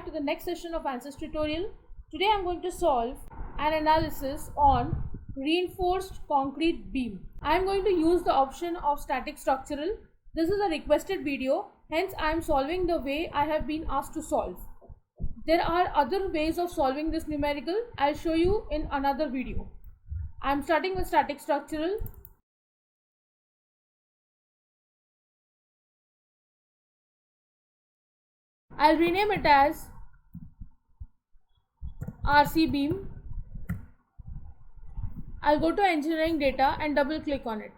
to the next session of ANSYS tutorial. Today I am going to solve an analysis on reinforced concrete beam. I am going to use the option of static structural. This is a requested video, hence I am solving the way I have been asked to solve. There are other ways of solving this numerical. I'll show you in another video. I am starting with static structural. I'll rename it as RC beam. I'll go to engineering data and double click on it.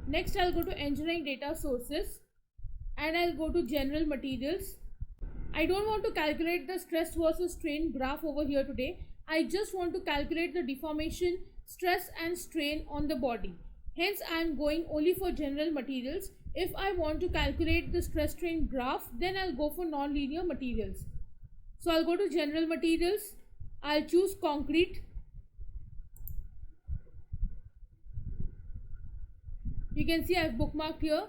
Next I'll go to engineering data sources and I'll go to general materials. I don't want to calculate the stress versus strain graph over here today. I just want to calculate the deformation, stress and strain on the body. Hence I am going only for general materials. If I want to calculate the stress strain graph, then I'll go for non-linear materials. So I'll go to general materials. I'll choose concrete. You can see I've bookmarked here,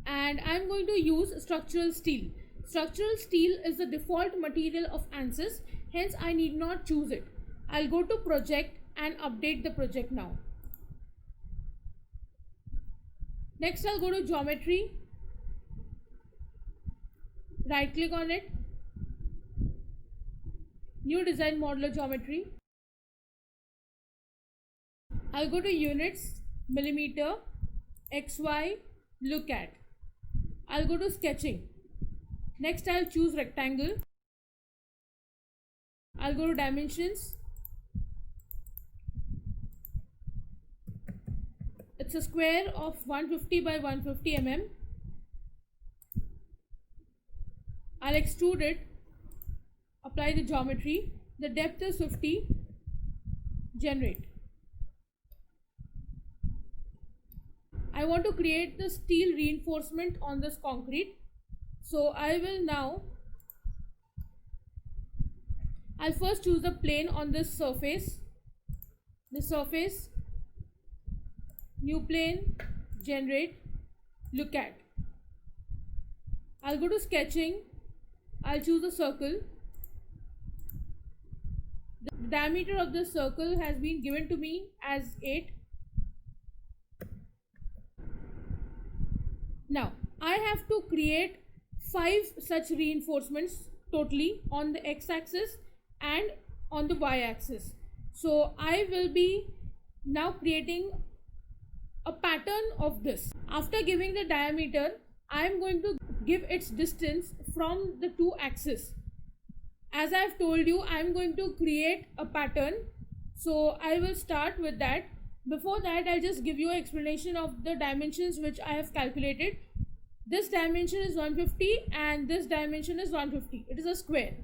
and I'm going to use structural steel. Structural steel is the default material of ANSYS, hence I need not choose it. I'll go to project and update the project now. Next I'll go to geometry, right click on it, new design modular geometry. I'll go to units, millimeter, XY, look at. I'll go to sketching. Next I'll choose rectangle. I'll go to dimensions. It's a square of 150 by 150 mm. I'll extrude it, apply the geometry. The depth is 50, generate. I want to create the steel reinforcement on this concrete. So I will now, I'll first choose the plane on this surface. New plane, generate, look at. I'll go to sketching. I'll choose a circle. The diameter of the circle has been given to me as 8. Now I have to create 5 such reinforcements totally on the x-axis and on the y-axis. So I will be now creating a pattern of this. After giving the diameter, I am going to give its distance from the two axes. As I have told you, I am going to create a pattern. So I will start with that. Before that, I'll just give you an explanation of the dimensions which I have calculated. This dimension is 150 and this dimension is 150. It is a square.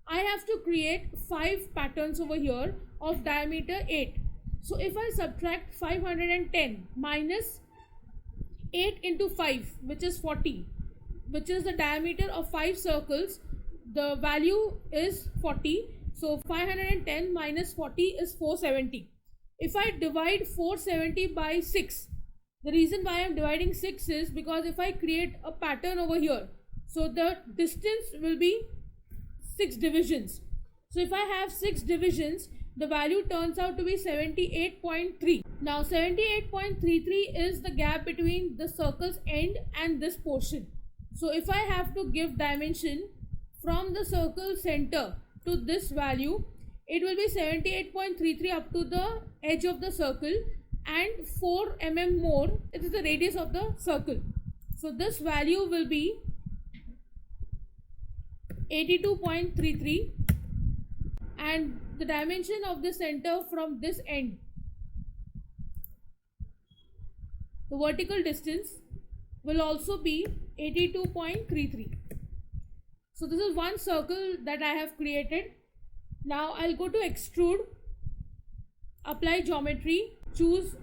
I have to create 5 patterns over here of diameter 8. So if I subtract 510 minus 8 into 5, which is 40, which is the diameter of 5 circles, the value is 40. So 510 minus 40 is 470. If I divide 470 by 6, the reason why I am dividing 6 is because if I create a pattern over here, so the distance will be 6 divisions. So if I have 6 divisions, the value turns out to be 78.3. Now 78.33 is the gap between the circle's end and this portion. So if I have to give dimension from the circle center to this value, it will be 78.33 up to the edge of the circle and 4 mm more. It is the radius of the circle. So this value will be 82.33, and the dimension of the center from this end, the vertical distance, will also be 82.33. So this is one circle that I have created. Now I'll go to extrude, apply geometry, choose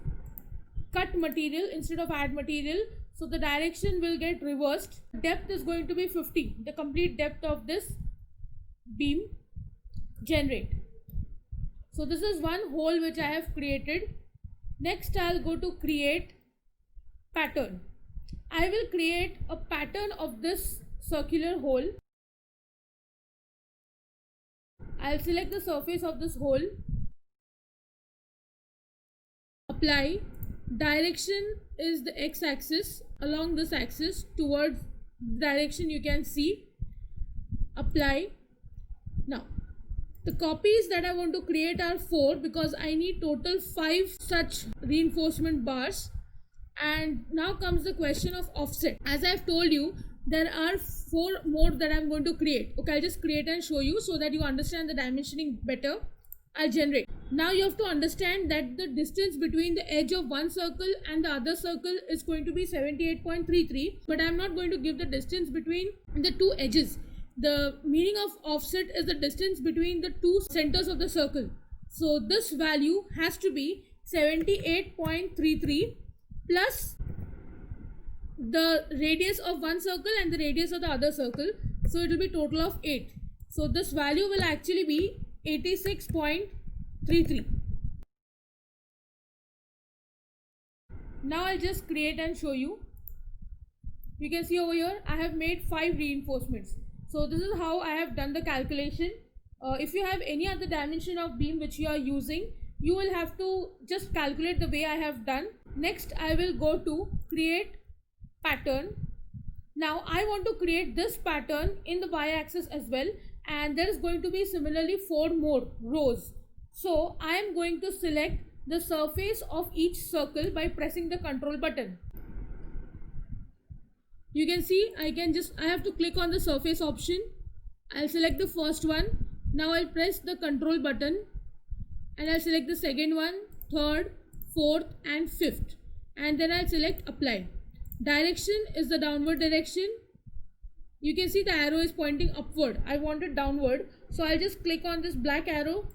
cut material instead of add material. So the direction will get reversed. Depth is going to be 50, the complete depth of this beam, generate. So this is one hole which I have created. Next I'll go to create pattern. I will create a pattern of this circular hole. I'll select the surface of this hole, apply. Direction is the x-axis, along this axis towards direction you can see, apply. Now the copies that I want to create are 4 because I need total 5 such reinforcement bars. And now comes the question of offset. As I've told you, there are 4 more that I'm going to create. Okay, I'll just create and show you so that you understand the dimensioning better. I'll generate. Now you have to understand that the distance between the edge of one circle and the other circle is going to be 78.33, but I'm not going to give the distance between the two edges. The meaning of offset is the distance between the two centers of the circle. So this value has to be 78.33 plus the radius of one circle and the radius of the other circle. So it will be total of 8. So this value will actually be 86.33. Now I'll just create and show you. You can see over here I have made 5 reinforcements. So this is how I have done the calculation. If you have any other dimension of beam which you are using, you will have to just calculate the way I have done. Next I will go to create pattern. Now I want to create this pattern in the y-axis as well, and there is going to be similarly 4 more rows. So I am going to select the surface of each circle by pressing the control button. You can see I have to click on the surface option. I'll select the first one. Now I'll press the control button and I'll select the second one, third, fourth and fifth, and then I'll select apply. Direction is the downward direction. You can see the arrow is pointing upward. I want it downward, so I'll just click on this black arrow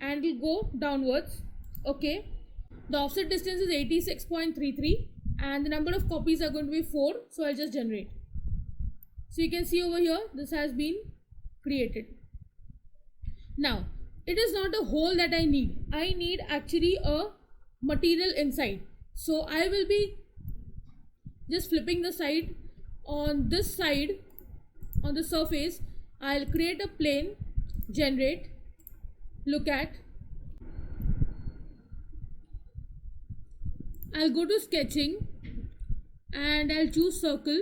and it'll go downwards. Okay, the offset distance is 86.33 and the number of copies are going to be 4, so I'll just generate. So you can see over here this has been created. Now it is not a hole that I need actually a material inside. So I will be just flipping the side. On this side, on the surface, I'll create a plane, generate, look at. I'll go to sketching and I'll choose circle.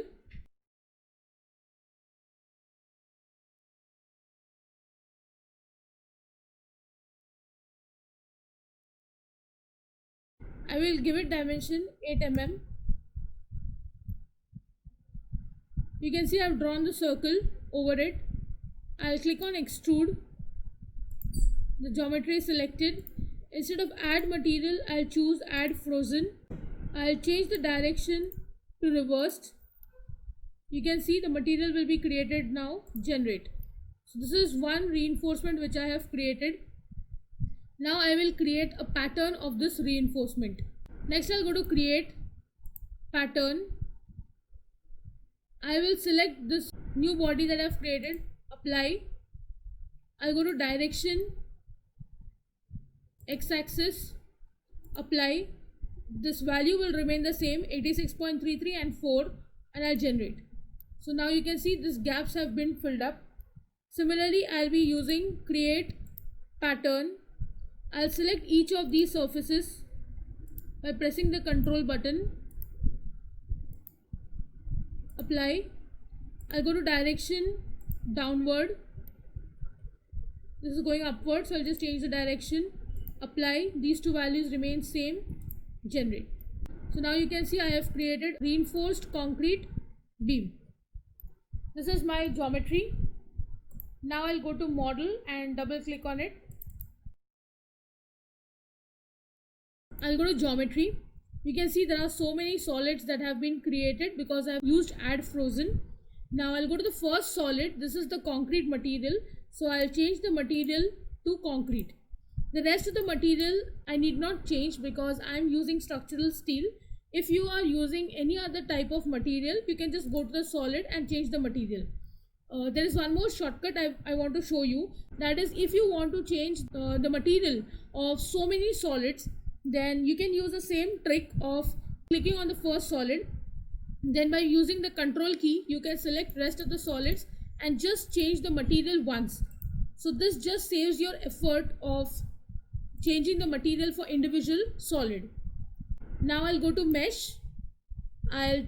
I will give it dimension 8 mm. You can see I've drawn the circle over it. I'll click on extrude. The geometry is selected. Instead of add material, I'll choose add frozen. I'll change the direction to reversed. You can see the material will be created now. Generate. So this is one reinforcement which I have created. Now I will create a pattern of this reinforcement. Next I'll go to create pattern. I will select this new body that I've created, apply. I'll go to direction, x-axis, apply. This value will remain the same, 86.33 and 4, and I'll generate. So now you can see these gaps have been filled up. Similarly, I'll be using create pattern. I'll select each of these surfaces by pressing the control button, apply. I'll go to direction, downward. This is going upward, so I'll just change the direction, apply. These two values remain same, generate. So now you can see I have created reinforced concrete beam. This is my geometry. Now I'll go to model and double click on it. I'll go to geometry. You can see there are so many solids that have been created because I have used add frozen. Now I'll go to the first solid. This is the concrete material. So I'll change the material to concrete. The rest of the material I need not change because I'm using structural steel. If you are using any other type of material, you can just go to the solid and change the material. There is one more shortcut I want to show you. That is, if you want to change the material of so many solids, then you can use the same trick of clicking on the first solid, Then by using the control key, you can select rest of the solids and just change the material once. So this just saves your effort of changing the material for individual solid. Now I'll go to mesh. I'll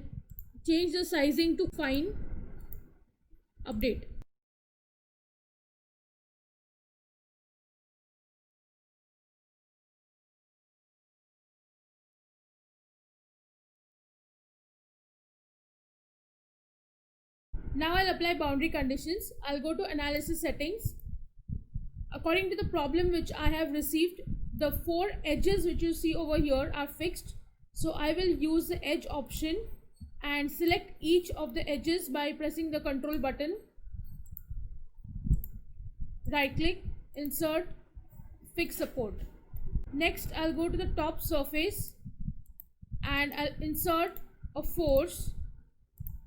change the sizing to fine. Update. Now I'll apply boundary conditions. I'll go to analysis settings. According to the problem which I have received, the 4 edges which you see over here are fixed. So I will use the edge option and select each of the edges by pressing the control button. Right click, insert, fix support. Next I'll go to the top surface and I'll insert a force.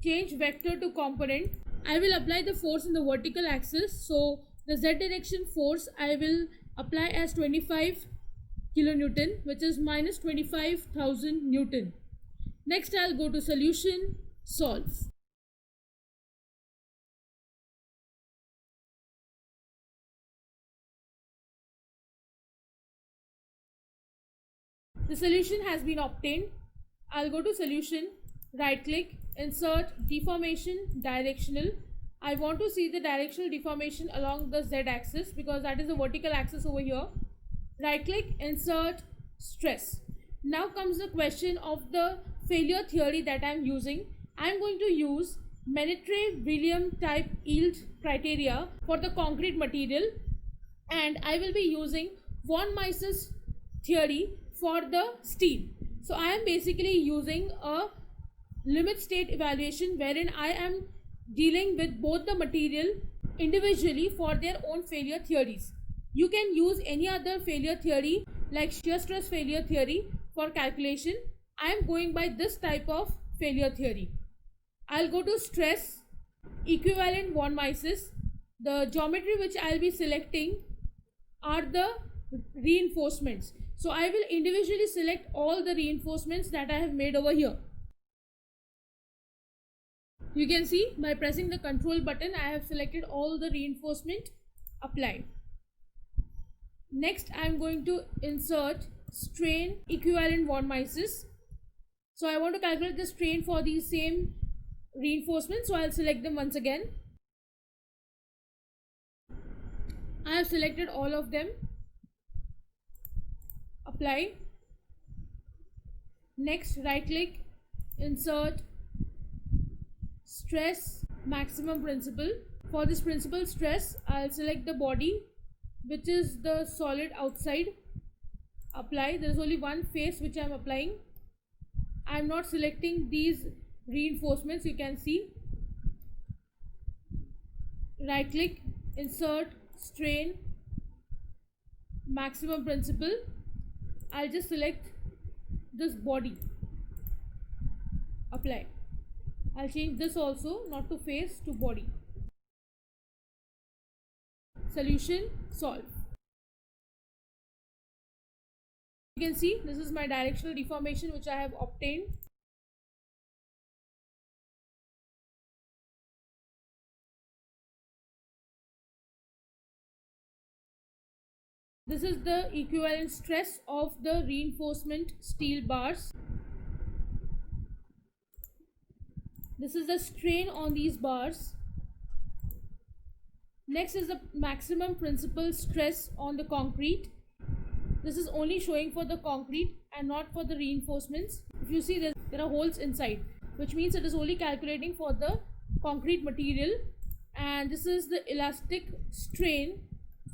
Change vector to component. I will apply the force in the vertical axis. So the z direction force I will apply as 25 kilonewton, which is minus 25,000 Newton. Next I'll go to solution, solve. The solution has been obtained. I'll go to solution, right click, insert deformation, directional. I want to see the directional deformation along the z axis because that is the vertical axis over here. Right click, insert, stress. Now comes the question of the failure theory that I am using. I am going to use Menetre-Williams type yield criteria for the concrete material, and I will be using von Mises theory for the steel. So I am basically using a limit state evaluation wherein I am dealing with both the material individually for their own failure theories. You can use any other failure theory like shear stress failure theory for calculation. I am going by this type of failure theory. I'll go to stress, equivalent von Mises. The geometry which I'll be selecting are the reinforcements. So I will individually select all the reinforcements that I have made over here. You can see by pressing the control button, I have selected all the reinforcement, apply. Next, I am going to insert strain equivalent von Mises. So I want to calculate the strain for these same reinforcements. So I'll select them once again. I have selected all of them. Apply. Next, right click, insert stress maximum principle. For this principal stress, I'll select the body, which is the solid outside. Apply. There is only one face which I am applying. I am not selecting these reinforcements. You can see. Right click, insert strain maximum principle. I'll just select this body. Apply. I'll change this also, not to face, to body. Solution, solve. You can see this is my directional deformation which I have obtained. This is the equivalent stress of the reinforcement steel bars. This is the strain on these bars. Next is the maximum principal stress on the concrete. This is only showing for the concrete and not for the reinforcements. If you see, there are holes inside, which means it is only calculating for the concrete material. And this is the elastic strain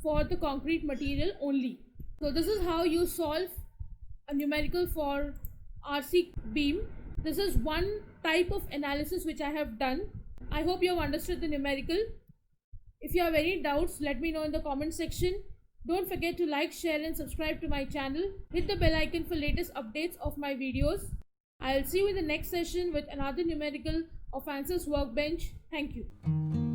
for the concrete material only. So this is how you solve a numerical for RC beam. This is one type of analysis which I have done. I hope you have understood the numerical. If you have any doubts, let me know in the comment section. Don't forget to like, share and subscribe to my channel. Hit the bell icon for latest updates of my videos. I'll see you in the next session with another numerical of ANSYS Workbench. Thank you.